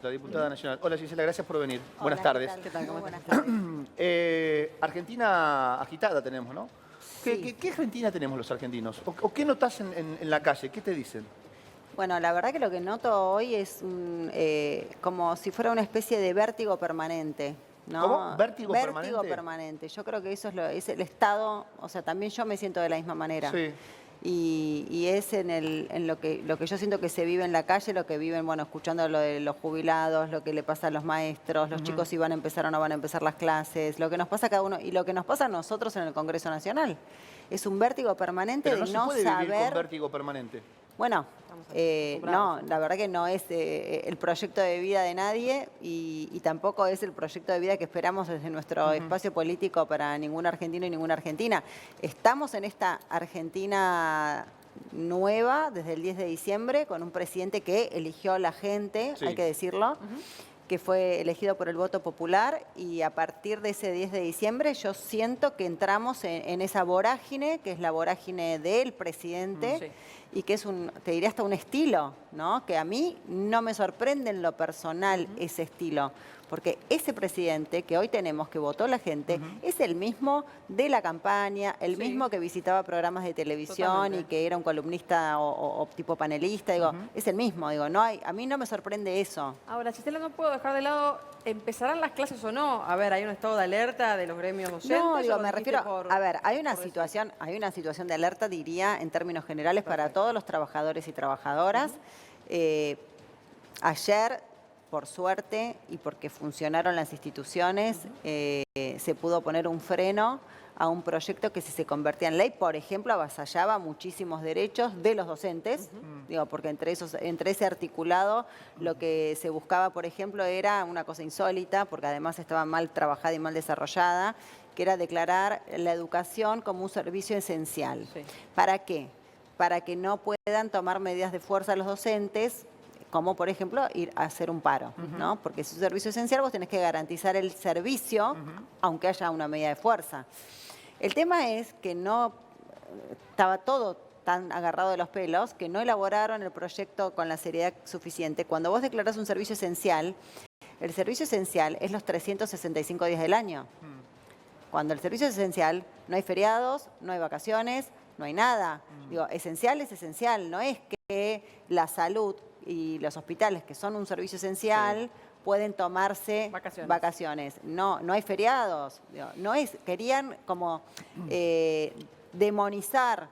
La diputada nacional. Hola Gisela, gracias por venir. Hola, Buenas tardes. ¿qué tal? ¿Cómo buenas tardes. Argentina agitada tenemos, ¿no? Sí. ¿Qué Argentina tenemos los argentinos? ¿O qué notas en la calle? ¿Qué te dicen? Bueno, la verdad que lo que noto hoy es como si fuera una especie de vértigo permanente, ¿no? ¿Cómo? ¿Vértigo permanente? Permanente. Yo creo que eso es el estado, o sea, también yo me siento de la misma manera. Sí. Y es en lo que yo siento que se vive en la calle, lo que viven, bueno, escuchando lo de los jubilados, lo que le pasa a los maestros, los chicos si van a empezar o no van a empezar las clases, lo que nos pasa a cada uno y lo que nos pasa a nosotros en el Congreso Nacional. Es un vértigo permanente Pero no de se no puede vivir con saber. vértigo permanente. Bueno, no, la verdad que no es el proyecto de vida de nadie y tampoco es el proyecto de vida que esperamos desde nuestro espacio político para ningún argentino y ninguna argentina. Estamos en esta Argentina nueva desde el 10 de diciembre con un presidente que eligió la gente, Sí. hay que decirlo, que fue elegido por el voto popular y a partir de ese 10 de diciembre yo siento que entramos en esa vorágine, que es la vorágine del presidente. Sí. Y que es te diría hasta un estilo, ¿no? Que a mí no me sorprende en lo personal ese estilo, porque ese presidente que hoy tenemos, que votó la gente, es el mismo de la campaña, el Sí. mismo que visitaba programas de televisión Totalmente. y que era un columnista o tipo panelista, digo, es el mismo, digo, a mí no me sorprende eso. Ahora, Gisela, no puedo dejar de lado, ¿empezarán las clases o no? A ver, hay un estado de alerta de los gremios docentes. No, digo, ¿o lo me dijiste refiero, por- a ver, hay una por decir? situación de alerta, diría, en términos generales para todos los trabajadores y trabajadoras. Ayer, por suerte, y porque funcionaron las instituciones, se pudo poner un freno a un proyecto que si se convertía en ley, por ejemplo, avasallaba muchísimos derechos de los docentes, digo, porque entre ese articulado lo que se buscaba, por ejemplo, era una cosa insólita, porque además estaba mal trabajada y mal desarrollada, que era declarar la educación como un servicio esencial. Sí. ¿Para qué? Para que no puedan tomar medidas de fuerza los docentes, como por ejemplo ir a hacer un paro, ¿no? Porque si es un servicio esencial vos tenés que garantizar el servicio, aunque haya una medida de fuerza. El tema es que no estaba todo tan agarrado de los pelos que no elaboraron el proyecto con la seriedad suficiente. Cuando vos declarás un servicio esencial, el servicio esencial es los 365 días del año. Cuando el servicio es esencial, no hay feriados, no hay vacaciones, no hay nada. Digo, esencial es esencial, no es que la salud y los hospitales, que son un servicio esencial, pueden tomarse vacaciones. No, no hay feriados. Digo, querían como demonizar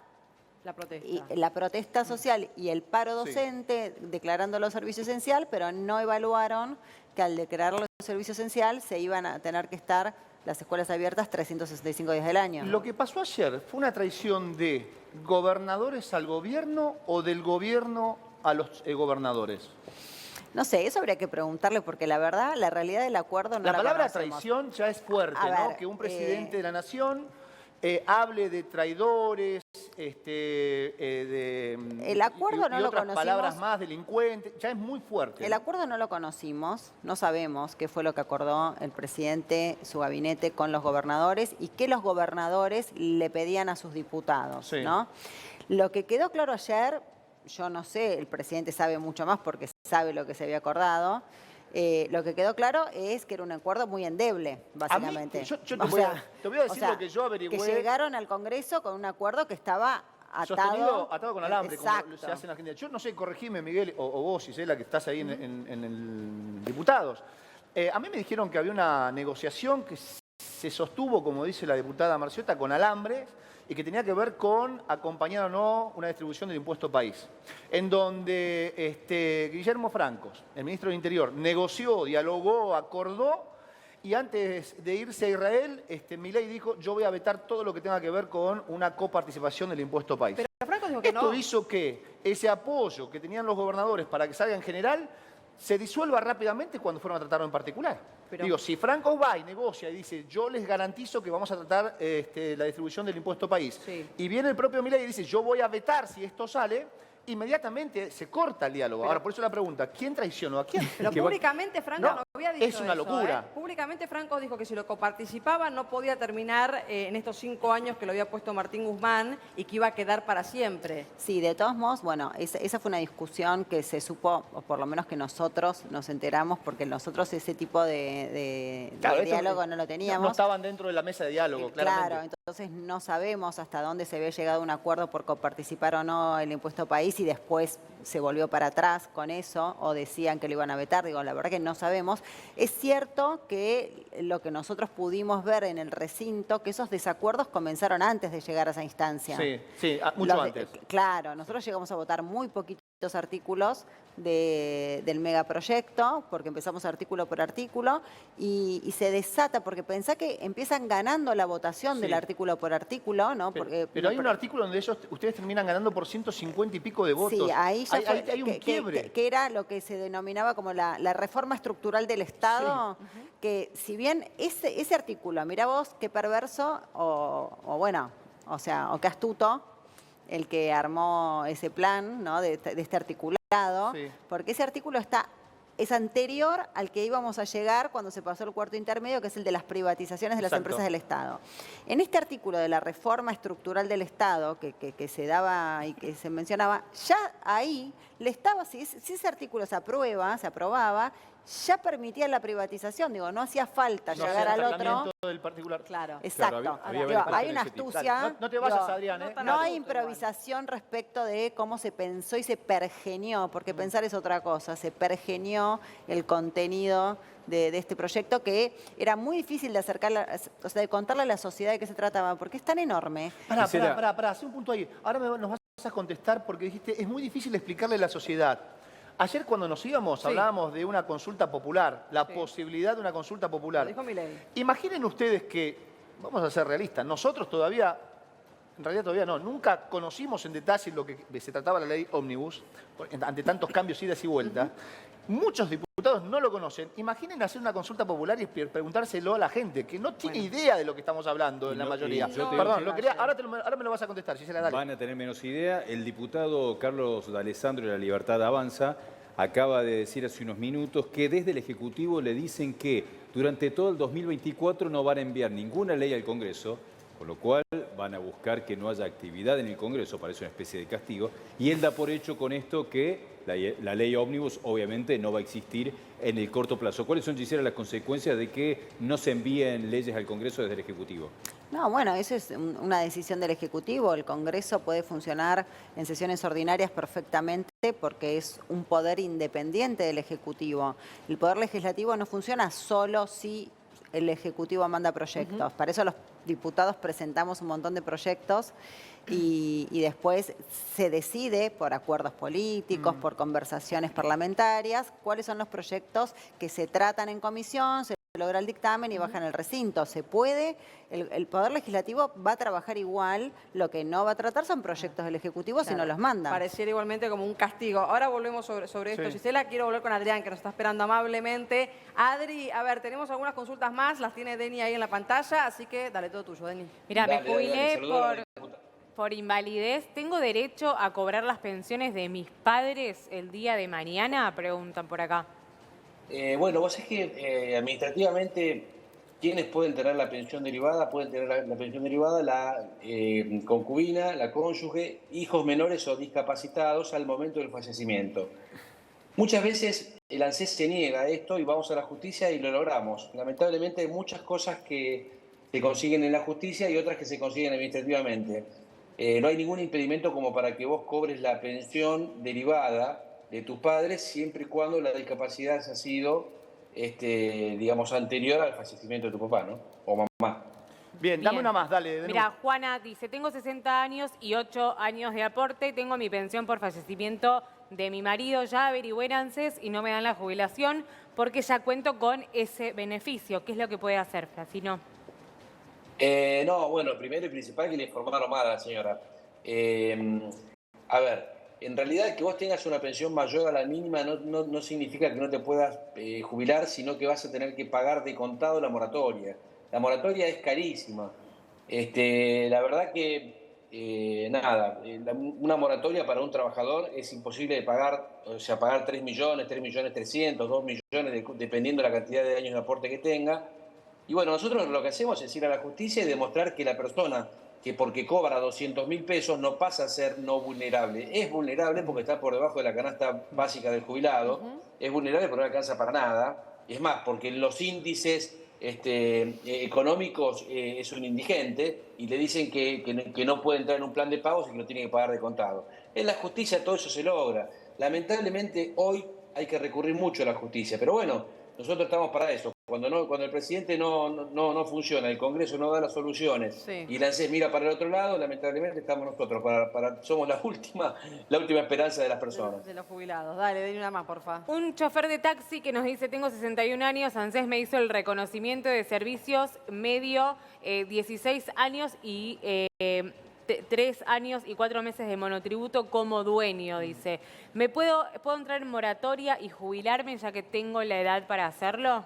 La protesta. la protesta social y el paro docente, declarando los servicios esencial, pero no evaluaron que al declararlo servicio esencial se iban a tener que estar las escuelas abiertas 365 días del año. Lo que pasó ayer fue una traición de gobernadores al gobierno o del gobierno a los gobernadores. No sé, eso habría que preguntarle porque la verdad, la realidad del acuerdo no La la palabra conocemos. traición ya es fuerte, A ¿no? ver, Que un presidente de la nación hable de traidores, El acuerdo no y lo otras conocimos. palabras más, delincuentes, ya es muy fuerte. El acuerdo no lo conocimos, no sabemos qué fue lo que acordó el presidente, su gabinete con los gobernadores y qué los gobernadores le pedían a sus diputados, Sí. ¿no? Lo que quedó claro ayer, yo no sé, el presidente sabe mucho más porque sabe lo que se había acordado. Lo que quedó claro es que era un acuerdo muy endeble, básicamente. yo te O voy a sea, decir lo que yo averigüé. Que llegaron al Congreso con un acuerdo que estaba Sostenido, atado con alambre, Exacto. como se hace en Argentina. Yo no sé, corregime, Miguel, o vos, Gisela, que estás ahí en el Diputados. A mí me dijeron que había una negociación que se sostuvo, como dice la diputada Marciota, con alambre y que tenía que ver con acompañar o no una distribución del impuesto país, en donde Guillermo Francos, el ministro del Interior, negoció, dialogó, acordó. Y antes de irse a Israel, Milei dijo, yo voy a vetar todo lo que tenga que ver con una coparticipación del impuesto país. Pero Franco dijo que Esto no. hizo que ese apoyo que tenían los gobernadores para que salga en general se disuelva rápidamente cuando fueron a tratarlo en particular. Pero- Digo, si Franco va y negocia y dice, yo les garantizo que vamos a tratar la distribución del impuesto país, Sí. y viene el propio Milei y dice, yo voy a vetar si esto sale, inmediatamente se corta el diálogo. Ahora, por eso la pregunta, ¿quién traicionó a quién? Pero públicamente Franco no había dicho es una eso, locura. Públicamente Franco dijo que si lo coparticipaba no podía terminar en estos 5 años que lo había puesto Martín Guzmán y que iba a quedar para siempre. Sí, de todos modos, bueno, esa fue una discusión que se supo, o por lo menos que nosotros nos enteramos, porque nosotros ese tipo de diálogo no lo teníamos. No estaban dentro de la mesa de diálogo, claramente. Claro, entonces no sabemos hasta dónde se había llegado a un acuerdo por coparticipar o no el impuesto país y después se volvió para atrás con eso o decían que lo iban a vetar. Digo, la verdad que no sabemos. Es cierto que lo que nosotros pudimos ver en el recinto, que esos desacuerdos comenzaron antes de llegar a esa instancia. Sí, mucho antes. Claro, nosotros llegamos a votar muy poquitos artículos del megaproyecto, porque empezamos artículo por artículo, y se desata, porque pensá que empiezan ganando la votación del artículo por artículo, ¿no? Pero hay un artículo donde ustedes terminan ganando por 150 y pico de votos. Sí, ahí ya hay un quiebre. Que era lo que se denominaba como la reforma estructural del Estado, que si bien ese artículo, mirá vos qué perverso, o qué astuto, el que armó ese plan, ¿no? de este articulado, porque ese artículo es anterior al que íbamos a llegar cuando se pasó el cuarto intermedio, que es el de las privatizaciones de las empresas del Estado. En este artículo de la reforma estructural del Estado, que se daba y que se mencionaba, ya ahí le estaba, si ese artículo se aprobaba, ya permitía la privatización, digo, no hacía falta llegar al otro. Del particular. Claro, exacto. Claro, Hay una astucia. No te vayas, Adrián. No hay improvisación respecto de cómo se pensó y se pergenió, porque pensar es otra cosa, se pergenió el contenido de este proyecto que era muy difícil de de contarle a la sociedad de qué se trataba, porque es tan enorme. Pará, hace un punto ahí. Ahora nos vas a contestar porque dijiste, es muy difícil explicarle a la sociedad. Ayer cuando nos íbamos hablábamos de una consulta popular, la posibilidad de una consulta popular. Lo dijo Milei. Imaginen ustedes que, vamos a ser realistas, nosotros todavía, en realidad todavía no, nunca conocimos en detalle lo que se trataba la ley Ómnibus, ante tantos cambios, idas y vueltas. Muchos diputados no lo conocen. Imaginen hacer una consulta popular y preguntárselo a la gente, que no tiene idea de lo que estamos hablando en la mayoría. Perdón, ahora me lo vas a contestar, Gisela, dale. Van a tener menos idea. El diputado Carlos D'Alessandro de La Libertad Avanza acaba de decir hace unos minutos que desde el Ejecutivo le dicen que durante todo el 2024 no van a enviar ninguna ley al Congreso, con lo cual van a buscar que no haya actividad en el Congreso, parece una especie de castigo, y él da por hecho con esto que la ley ómnibus obviamente no va a existir en el corto plazo. ¿Cuáles son, Gisela, las consecuencias de que no se envíen leyes al Congreso desde el Ejecutivo? No, bueno, eso es una decisión del Ejecutivo. El Congreso puede funcionar en sesiones ordinarias perfectamente porque es un poder independiente del Ejecutivo. El Poder Legislativo no funciona solo si el Ejecutivo manda proyectos. Para eso los diputados presentamos un montón de proyectos y después se decide por acuerdos políticos, por conversaciones parlamentarias, cuáles son los proyectos que se tratan en comisión, se logra el dictamen y bajan el recinto. Se puede, el Poder Legislativo va a trabajar igual, lo que no va a tratar son proyectos del Ejecutivo si no los mandan. Pareciera igualmente como un castigo. Ahora volvemos sobre esto, Gisela. Quiero volver con Adrián, que nos está esperando amablemente. Adri, a ver, tenemos algunas consultas más, las tiene Deni ahí en la pantalla, así que dale todo tuyo, Deni. Mira, me jubilé por invalidez. ¿Tengo derecho a cobrar las pensiones de mis padres el día de mañana? Preguntan por acá. Bueno, vos es que administrativamente quienes pueden tener la pensión derivada, pueden tener la pensión derivada la concubina, la cónyuge, hijos menores o discapacitados al momento del fallecimiento. Muchas veces el ANSES se niega a esto y vamos a la justicia y lo logramos. Lamentablemente hay muchas cosas que se consiguen en la justicia y otras que se consiguen administrativamente. No hay ningún impedimento como para que vos cobres la pensión derivada de tus padres siempre y cuando la discapacidad haya sido, digamos, anterior al fallecimiento de tu papá, ¿no? O mamá. Bien, dame una más, dale. Mira, Juana dice, tengo 60 años y 8 años de aporte, tengo mi pensión por fallecimiento de mi marido, ya averigüé en ANSES y no me dan la jubilación porque ya cuento con ese beneficio. ¿Qué es lo que puede hacer, Francino? No, bueno, primero y principal que le informaron mal a la señora. A ver, en realidad que vos tengas una pensión mayor a la mínima no significa que no te puedas jubilar, sino que vas a tener que pagar de contado la moratoria. La moratoria es carísima. La verdad que una moratoria para un trabajador es imposible de pagar, o sea, pagar 3 millones, 3 millones 300, 2 millones, dependiendo de la cantidad de años de aporte que tenga. Y bueno, nosotros lo que hacemos es ir a la justicia y demostrar que la persona que porque cobra 200.000 pesos no pasa a ser no vulnerable. Es vulnerable porque está por debajo de la canasta básica del jubilado, es vulnerable porque no alcanza para nada. Es más, porque en los índices económicos es un indigente y le dicen que no puede entrar en un plan de pagos y que lo tiene que pagar de contado. En la justicia todo eso se logra. Lamentablemente hoy hay que recurrir mucho a la justicia, pero bueno, nosotros estamos para eso. Cuando el presidente no funciona, el Congreso no da las soluciones Sí. y la ANSES mira para el otro lado, lamentablemente estamos nosotros, somos la última esperanza de las personas. De los jubilados. Dale, denle una más, porfa. Un chofer de taxi que nos dice, tengo 61 años, ANSES me hizo el reconocimiento de servicios medio, 16 años y 3 años y 4 meses de monotributo como dueño, dice. ¿Puedo entrar en moratoria y jubilarme ya que tengo la edad para hacerlo?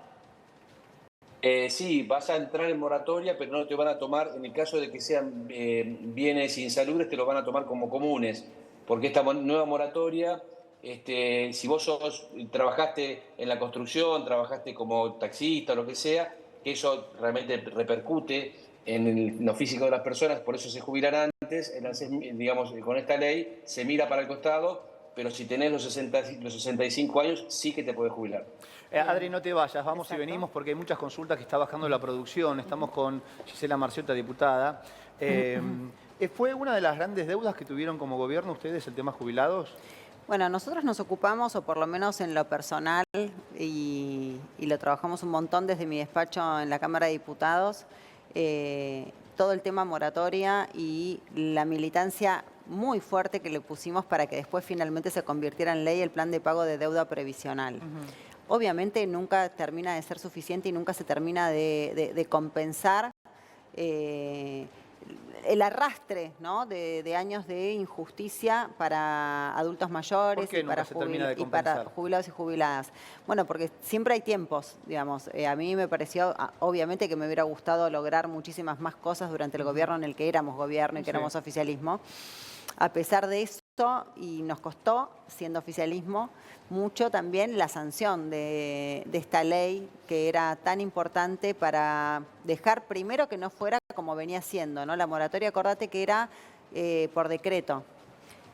Sí, vas a entrar en moratoria, pero no te van a tomar, en el caso de que sean bienes insalubres, te lo van a tomar como comunes, porque esta nueva moratoria, si vos trabajaste en la construcción, trabajaste como taxista o lo que sea, que eso realmente repercute en lo físico de las personas, por eso se jubilan antes, digamos, con esta ley se mira para el costado, pero si tenés los 65 años, sí que te podés jubilar. Adri, no te vayas, vamos y venimos porque hay muchas consultas que está bajando la producción. Estamos con Gisela Marciota, diputada. ¿Fue una de las grandes deudas que tuvieron como gobierno ustedes el tema jubilados? Bueno, nosotros nos ocupamos, o por lo menos en lo personal, y lo trabajamos un montón desde mi despacho en la Cámara de Diputados, todo el tema moratoria y la militancia muy fuerte que le pusimos para que después finalmente se convirtiera en ley el plan de pago de deuda previsional. Obviamente nunca termina de ser suficiente y nunca se termina de compensar el arrastre, ¿no?, de años de injusticia para adultos mayores y para jubilados y jubiladas. Bueno, porque siempre hay tiempos, digamos. A mí me pareció, obviamente, que me hubiera gustado lograr muchísimas más cosas durante el gobierno en el que éramos gobierno y que éramos oficialismo. A pesar de eso, y nos costó, siendo oficialismo, mucho también la sanción de esta ley que era tan importante para dejar primero que no fuera como venía siendo, ¿no? La moratoria, acordate que era por decreto,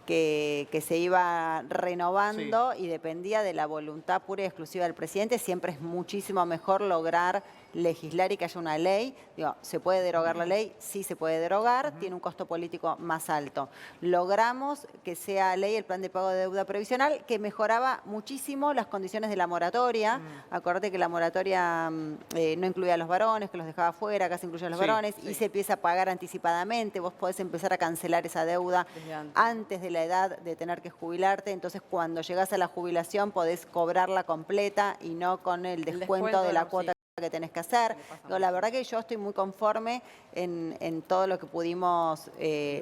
que se iba renovando y dependía de la voluntad pura y exclusiva del presidente. Siempre es muchísimo mejor lograr legislar y que haya una ley. Digo, ¿se puede derogar la ley? Sí se puede derogar, tiene un costo político más alto. Logramos que sea ley el plan de pago de deuda previsional, que mejoraba muchísimo las condiciones de la moratoria. Acordate que la moratoria no incluía a los varones, que los dejaba fuera, acá se incluye a los varones, y se empieza a pagar anticipadamente. Vos podés empezar a cancelar esa deuda antes de la edad de tener que jubilarte. Entonces, cuando llegás a la jubilación, podés cobrarla completa y no con el descuento de la cuota que tenés que hacer. Digo, la verdad que yo estoy muy conforme en todo lo que pudimos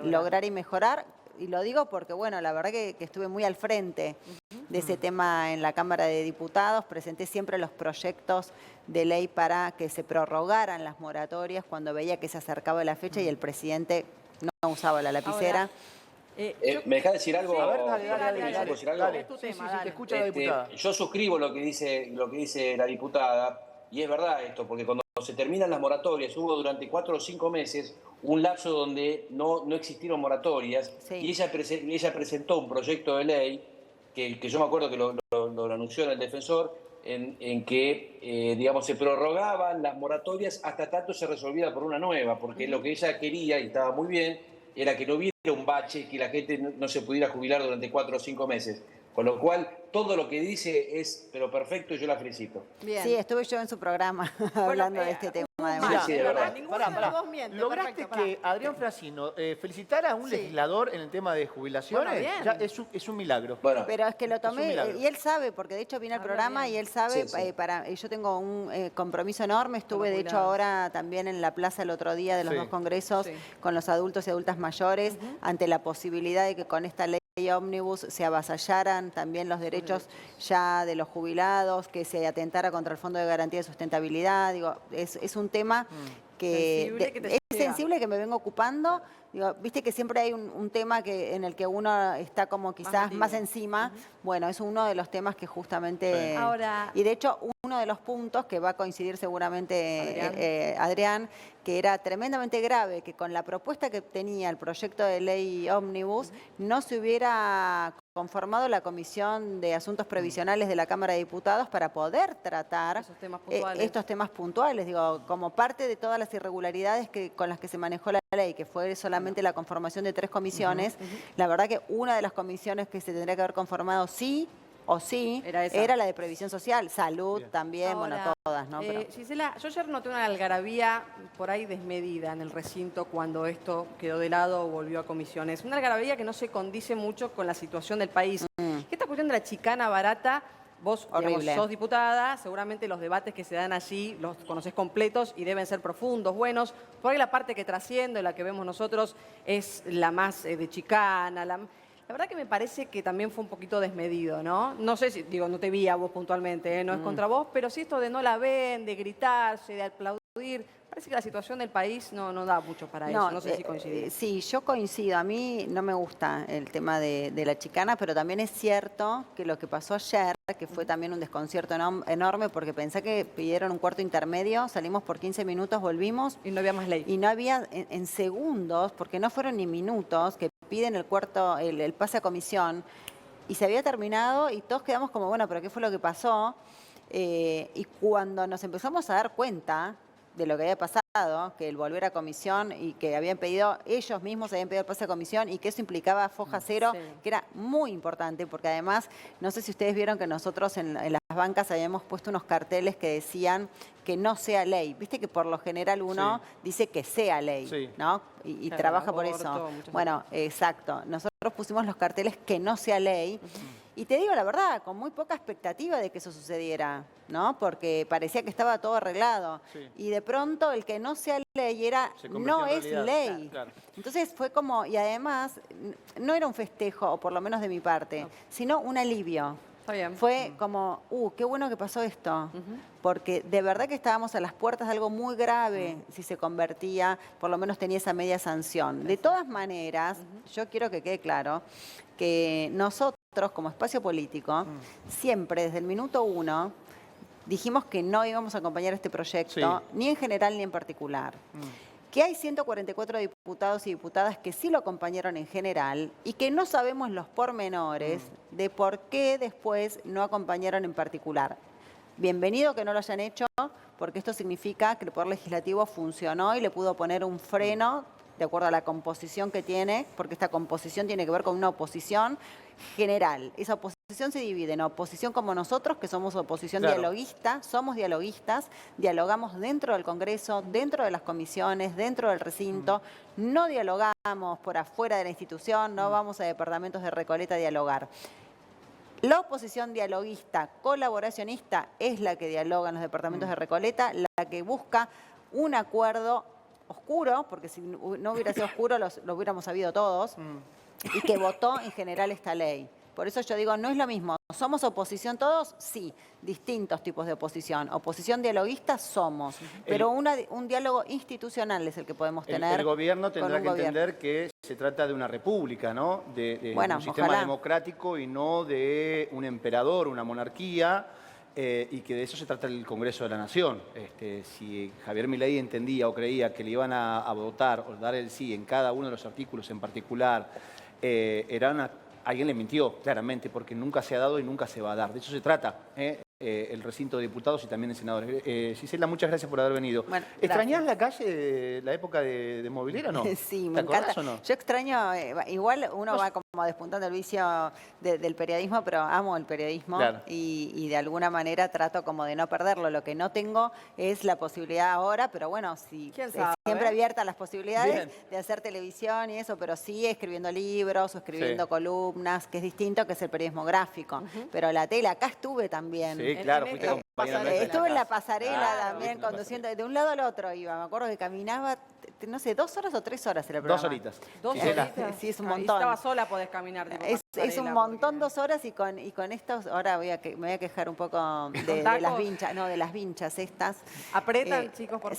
lograr y mejorar. Y lo digo porque, bueno, la verdad que estuve muy al frente de ese tema en la Cámara de Diputados. Presenté siempre los proyectos de ley para que se prorrogaran las moratorias cuando veía que se acercaba la fecha y el presidente no usaba la lapicera. Ahora, ¿me dejás decir algo? A ver, dale. Es tu Sí, tema, te dale. escucha la diputada. Yo suscribo lo que dice la diputada, y es verdad esto, porque cuando se terminan las moratorias, hubo durante 4 o 5 meses un lapso donde no existieron moratorias, y ella presentó un proyecto de ley, que yo me acuerdo que lo anunció en el Defensor, en que, digamos, se prorrogaban las moratorias hasta tanto se resolviera por una nueva, porque lo que ella quería, y estaba muy bien, era que no hubiera un bache, que la gente no se pudiera jubilar durante 4 o 5 meses. Con lo cual, todo lo que dice es pero perfecto y yo la felicito. Bien. Sí, estuve yo en su programa hablando de este tema. Sí, de verdad. ¿Lograste que Adrián Francino felicitara a un legislador en el tema de jubilaciones? Bueno, Ya es un milagro. Bueno, pero es que lo tomé, y él sabe, porque de hecho vine al programa y él sabe, Sí. Yo tengo un compromiso enorme, estuve de hecho ahora también en la plaza el otro día de los 2 congresos con los adultos y adultas mayores, ante la posibilidad de que con esta ley ómnibus se avasallaran también los derechos ya de los jubilados, que se atentara contra el Fondo de Garantía de Sustentabilidad. Digo, es un tema que investiga. sensible que me vengo ocupando. Digo, viste que siempre hay un tema en el que uno está como quizás más encima. Bueno, es uno de los temas que justamente... Sí. Ahora... Y de hecho, uno de los puntos que va a coincidir seguramente Adrián, que era tremendamente grave, que con la propuesta que tenía el proyecto de ley Ómnibus, no se hubiera conformado la Comisión de Asuntos Previsionales de la Cámara de Diputados para poder tratar estos temas puntuales. Digo, como parte de todas las irregularidades con las que se manejó la ley, que fue solamente la conformación de 3 comisiones, la verdad que una de las comisiones que se tendría que haber conformado sí o sí era la de Previsión Social, Salud también, Ahora, bueno, todas, ¿no? Pero... Gisela, yo ayer noté una algarabía por ahí desmedida en el recinto cuando esto quedó de lado o volvió a comisiones. Una algarabía que no se condice mucho con la situación del país. Esta cuestión de la chicana barata, vos digamos, sos diputada, seguramente los debates que se dan allí los conocés completos y deben ser profundos, buenos. Por ahí la parte que trasciende, la que vemos nosotros, es la más de chicana, la verdad que me parece que también fue un poquito desmedido, ¿no? No sé si, digo, no te vi a vos puntualmente, no es contra vos, pero sí esto de no la ven, de gritarse, de aplaudir, parece que la situación del país no da mucho para eso, no sé si coincidís. Sí, yo coincido, a mí no me gusta el tema de la chicana, pero también es cierto que lo que pasó ayer, que fue también un desconcierto enorme, porque pensé que pidieron un cuarto intermedio, salimos por 15 minutos, volvimos. Y no había más ley. Y no había en segundos, porque no fueron ni minutos, que piden el pase a comisión, y se había terminado y todos quedamos como, bueno, pero ¿qué fue lo que pasó? Y cuando nos empezamos a dar cuenta de lo que había pasado, que el volver a comisión y que ellos mismos habían pedido el pase a comisión y que eso implicaba foja cero, que era muy importante, porque además, no sé si ustedes vieron que nosotros en las bancas habíamos puesto unos carteles que decían que no sea ley. Viste que por lo general uno dice que sea ley, ¿no? Y claro, trabaja por eso. Bueno, exacto. Nosotros pusimos los carteles que no sea ley. Y te digo la verdad, con muy poca expectativa de que eso sucediera, ¿no? Porque parecía que estaba todo arreglado. Y de pronto el que no sea ley no es ley. Claro. Entonces fue como, y además no era un festejo, o por lo menos de mi parte, sino un alivio. Fue como, qué bueno que pasó esto, porque de verdad que estábamos a las puertas de algo muy grave si se convertía, por lo menos tenía esa media sanción. De todas maneras, yo quiero que quede claro que nosotros como espacio político, siempre desde el minuto 1, dijimos que no íbamos a acompañar este proyecto, ni en general ni en particular. Que hay 144 diputados y diputadas que sí lo acompañaron en general y que no sabemos los pormenores de por qué después no acompañaron en particular. Bienvenido que no lo hayan hecho, porque esto significa que el Poder Legislativo funcionó y le pudo poner un freno de acuerdo a la composición que tiene, porque esta composición tiene que ver con una oposición general. Esa oposición se divide en oposición como nosotros, que somos oposición dialoguista, somos dialoguistas, dialogamos dentro del Congreso, dentro de las comisiones, dentro del recinto, no dialogamos por afuera de la institución, no vamos a departamentos de Recoleta a dialogar. La oposición dialoguista, colaboracionista, es la que dialoga en los departamentos de Recoleta, la que busca un acuerdo oscuro, porque si no hubiera sido oscuro lo hubiéramos sabido todos, y que votó en general esta ley. Por eso yo digo, no es lo mismo. ¿Somos oposición todos? Sí, distintos tipos de oposición. Oposición dialoguista somos, pero un diálogo institucional es el que podemos tener. El gobierno tendrá que entender que se trata de una república, ¿no? De un sistema democrático y no de un emperador, una monarquía. Y que de eso se trata el Congreso de la Nación. Si Javier Milei entendía o creía que le iban a votar o dar el sí en cada uno de los artículos en particular, alguien le mintió, claramente, porque nunca se ha dado y nunca se va a dar. De eso se trata el recinto de diputados y también de senadores. Gisela, muchas gracias por haber venido. Bueno, ¿extrañás la calle, la época de Movilera o no? Sí, me encanta. No? Yo extraño, igual uno va como despuntando el vicio del periodismo, pero amo el periodismo y de alguna manera trato como de no perderlo. Lo que no tengo es la posibilidad ahora, pero bueno, siempre abierta las posibilidades de hacer televisión y eso, pero sí escribiendo libros o escribiendo columnas, que es distinto, que es el periodismo gráfico. Pero la tele, acá estuve también. Sí, claro, fuiste compañera. Estuve en la pasarela también, conduciendo, de un lado al otro iba. Me acuerdo que caminaba, no sé, 2 horas o 3 horas era el programa. 2 horitas. 2 horitas. Sí, es un montón. Estaba sola, podés caminar. Es un montón, 2 horas y con estos, ahora me voy a quejar un poco de las vinchas, de las vinchas estas. Apretan, chicos, por favor.